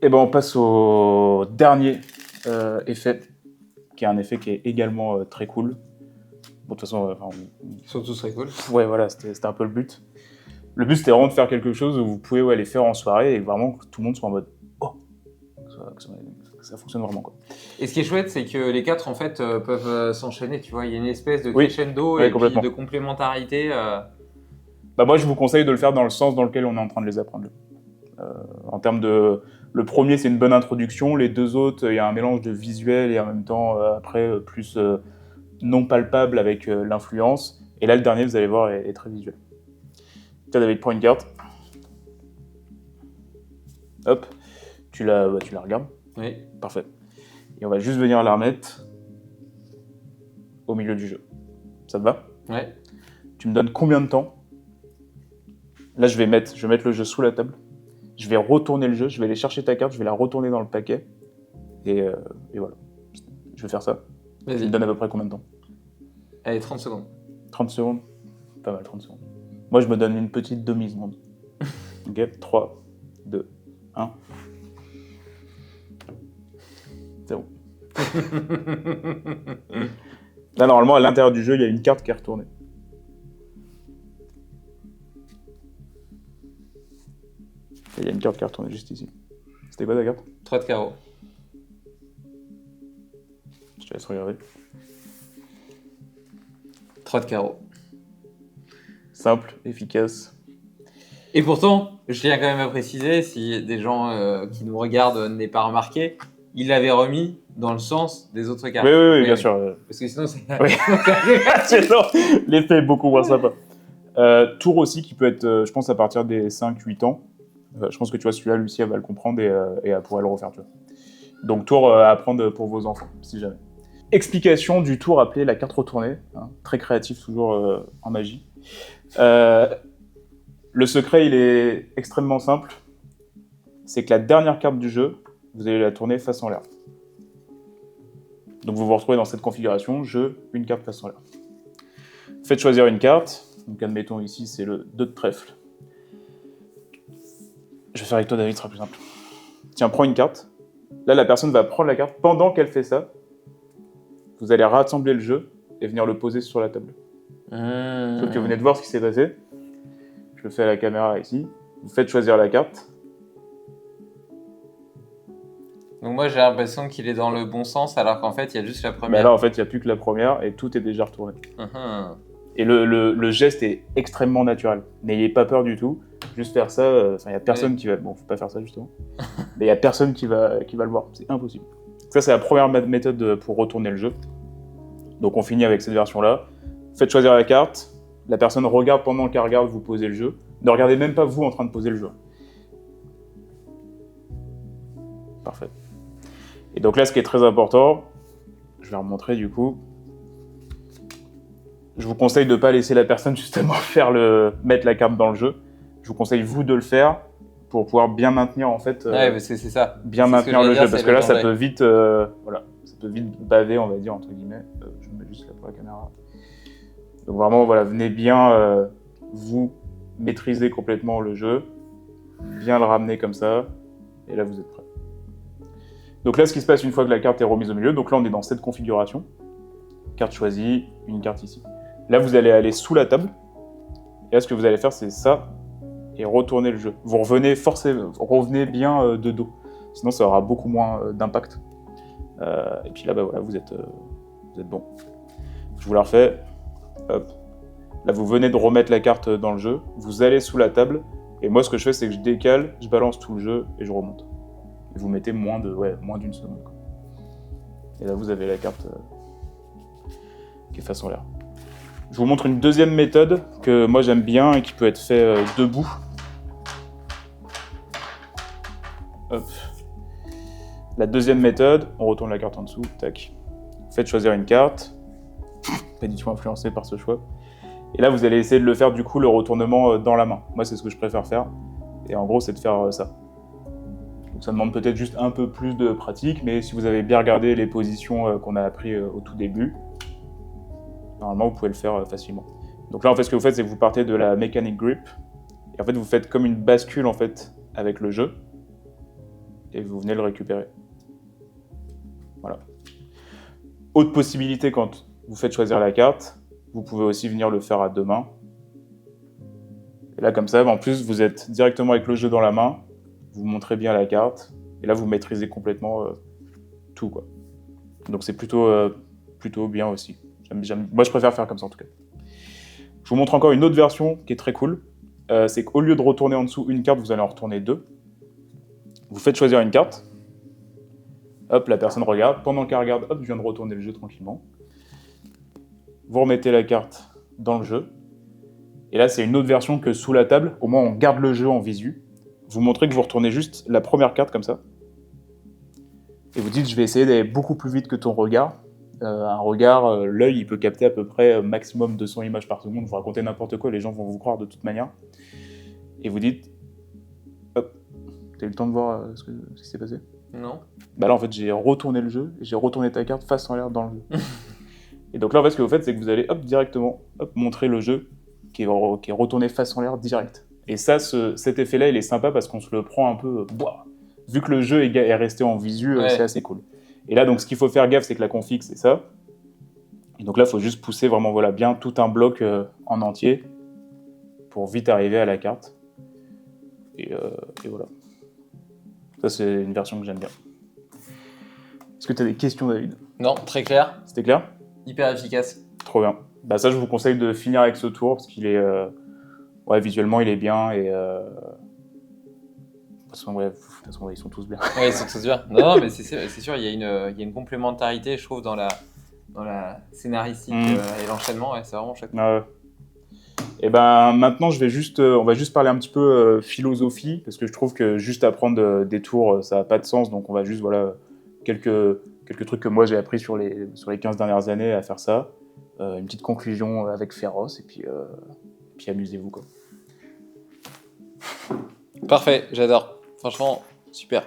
Et ben on passe au dernier effet, qui est un effet qui est également très cool. Bon, de toute façon, Ils sont tous très cool. ouais, voilà, c'était un peu le but. Le but, c'était vraiment de faire quelque chose où vous pouvez les faire en soirée et vraiment que tout le monde soit en mode « Oh !» que ça fonctionne vraiment, quoi. Et ce qui est chouette, c'est que les 4 en fait peuvent s'enchaîner, tu vois. Il y a une espèce de Oui, crescendo ouais, et puis complètement. de complémentarité. Bah, moi, je vous conseille de le faire dans le sens dans lequel on est en train de les apprendre. En termes de... Le premier, c'est une bonne introduction. Les deux autres, il y a un mélange de visuel et en même temps, après, plus non palpable avec l'influence. Et là, le dernier, vous allez voir, est très visuel. Tiens, David, prends une carte. Hop, tu la regardes. Oui. Parfait. Et on va juste venir la remettre au milieu du jeu. Ça te va? Ouais. Tu me donnes combien de temps? Là, je vais mettre le jeu sous la table. Je vais retourner le jeu, je vais aller chercher ta carte, je vais la retourner dans le paquet. Et voilà. Je vais faire ça. Tu me Vas-y. donnes à peu près combien de temps? Allez, 30 secondes. 30 secondes? Pas mal, 30 secondes. Moi, je me donne une petite demi-seconde. Ok, 3, 2, 1. C'est bon. Là, normalement, à l'intérieur du jeu, il y a une carte qui est retournée. Il y a une carte qui est retournée juste ici. C'était quoi ta carte? 3 de carreau. Je te laisse regarder. 3 de carreau. Simple, efficace. Et pourtant, je tiens quand même à préciser, si des gens qui nous regardent n'aient pas remarqué, il l'avait remis dans le sens des autres cartes. Oui, bien sûr. Parce que sinon, c'est... Oui. Sinon, l'effet est beaucoup moins sympa. Tour aussi, qui peut être, je pense, à partir des 5-8 ans. Je pense que tu vois, celui-là, Lucie, elle va le comprendre et elle pourrait le refaire, tu vois. Donc, tour à apprendre pour vos enfants, si jamais. Explication du tour appelé la carte retournée. Hein, très créatif, toujours en magie. Le secret, il est extrêmement simple. C'est que la dernière carte du jeu, vous allez la tourner face en l'air. Donc, vous vous retrouvez dans cette configuration, jeu, une carte face en l'air. Faites choisir une carte. Donc, admettons ici, c'est le 2 de trèfle. Je vais faire avec toi, David, ce sera plus simple. Tiens, prends une carte. Là, la personne va prendre la carte. Pendant qu'elle fait ça, vous allez rassembler le jeu et venir le poser sur la table. Sauf que vous venez de voir ce qui s'est passé. Je le fais à la caméra ici. Vous faites choisir la carte. Donc moi, j'ai l'impression qu'il est dans le bon sens, alors qu'en fait, il y a juste la première. Là, en fait, il n'y a plus que la première et tout est déjà retourné. Et le geste est extrêmement naturel. N'ayez pas peur du tout. Juste faire ça, il n'y a personne qui va... Bon, faut pas faire ça, justement. Mais il n'y a personne qui va le voir. C'est impossible. Ça, c'est la première méthode pour retourner le jeu. Donc, on finit avec cette version-là. Faites choisir la carte. La personne regarde pendant qu'elle regarde, vous posez le jeu. Ne regardez même pas vous en train de poser le jeu. Parfait. Et donc là, ce qui est très important, je vais remontrer du coup. Je vous conseille de ne pas laisser la personne justement mettre la carte dans le jeu. Je vous conseille vous de le faire pour pouvoir bien maintenir en fait. Ouais, parce que c'est ça. Bien maintenir le jeu, parce que là, ça peut vite, ça peut vite baver, on va dire entre guillemets. Je me mets juste là pour la caméra. Donc vraiment, voilà, venez bien vous maîtriser complètement le jeu, bien le ramener comme ça, et là vous êtes prêts. Donc là, ce qui se passe une fois que la carte est remise au milieu, donc là on est dans cette configuration. Carte choisie, une carte ici. Là, vous allez aller sous la table. Et là, ce que vous allez faire, c'est ça. Et retourner le jeu. Vous revenez bien de dos. Sinon, ça aura beaucoup moins d'impact. Et puis là, voilà, vous êtes bon. Je vous la refais. Hop. Là, vous venez de remettre la carte dans le jeu. Vous allez sous la table. Et moi, ce que je fais, c'est que je décale, je balance tout le jeu et je remonte. Et vous mettez moins d'une seconde. Quoi. Et là, vous avez la carte qui est face en l'air. Je vous montre une deuxième méthode que moi j'aime bien et qui peut être fait debout. Hop. La deuxième méthode, on retourne la carte en dessous, tac. Faites choisir une carte. Pas du tout influencé par ce choix. Et là, vous allez essayer de le faire du coup le retournement dans la main. Moi, c'est ce que je préfère faire. Et en gros, c'est de faire ça. Donc ça demande peut-être juste un peu plus de pratique, mais si vous avez bien regardé les positions qu'on a appris au tout début, normalement, vous pouvez le faire facilement. Donc là, en fait, ce que vous faites, c'est que vous partez de la mechanic grip. Et en fait, vous faites comme une bascule en fait, avec le jeu. et vous venez le récupérer. Voilà. Autre possibilité, quand vous faites choisir la carte, vous pouvez aussi venir le faire à 2 mains. Et là, comme ça, en plus, vous êtes directement avec le jeu dans la main, vous montrez bien la carte, et là, vous maîtrisez complètement tout, quoi. Donc c'est plutôt bien aussi. Moi, je préfère faire comme ça, en tout cas. Je vous montre encore une autre version qui est très cool. C'est qu'au lieu de retourner en dessous une carte, vous allez en retourner 2. Vous faites choisir une carte. Hop, la personne regarde. Pendant qu'elle regarde, hop, je viens de retourner le jeu tranquillement. Vous remettez la carte dans le jeu. Et là, c'est une autre version que sous la table. Au moins, on garde le jeu en visu. Vous montrez que vous retournez juste la première carte comme ça. Et vous dites, je vais essayer d'aller beaucoup plus vite que ton regard. Un regard, l'œil, il peut capter à peu près maximum 200 images par seconde. Vous racontez n'importe quoi, les gens vont vous croire de toute manière. Et vous dites, hop, t'as eu le temps de voir ce qui s'est passé? Non. Bah là, en fait, j'ai retourné le jeu, et j'ai retourné ta carte face en l'air dans le jeu. Et donc là, en fait, ce que vous faites, c'est que vous allez, hop, directement, hop, montrer le jeu qui est retourné face en l'air direct. Et ça, cet effet-là, il est sympa parce qu'on se le prend un peu, vu que le jeu est resté en visu, Ouais. c'est assez cool. Et là, donc, ce qu'il faut faire gaffe, c'est que la config, c'est ça. Et donc là, il faut juste pousser vraiment, voilà, bien tout un bloc en entier pour vite arriver à la carte. Et voilà. Ça, c'est une version que j'aime bien. Est-ce que tu as des questions, David? Non, très clair. C'était clair? Hyper efficace. Trop bien. Bah ça, je vous conseille de finir avec ce tour parce qu'il est, visuellement, il est bien et de toute façon, ils sont tous bien. Oui, ils sont tous bien. Non, mais c'est sûr, il y a une complémentarité, je trouve, dans la scénaristique et l'enchaînement. Ouais, c'est vraiment chouette. Et ben maintenant, on va juste parler un petit peu philosophie parce que je trouve que juste apprendre des tours, ça n'a pas de sens. Donc on va juste, voilà, quelques trucs que moi j'ai appris sur les 15 dernières années à faire ça. Une petite conclusion avec Féroce et puis amusez-vous, quoi. Parfait, j'adore. Franchement, super.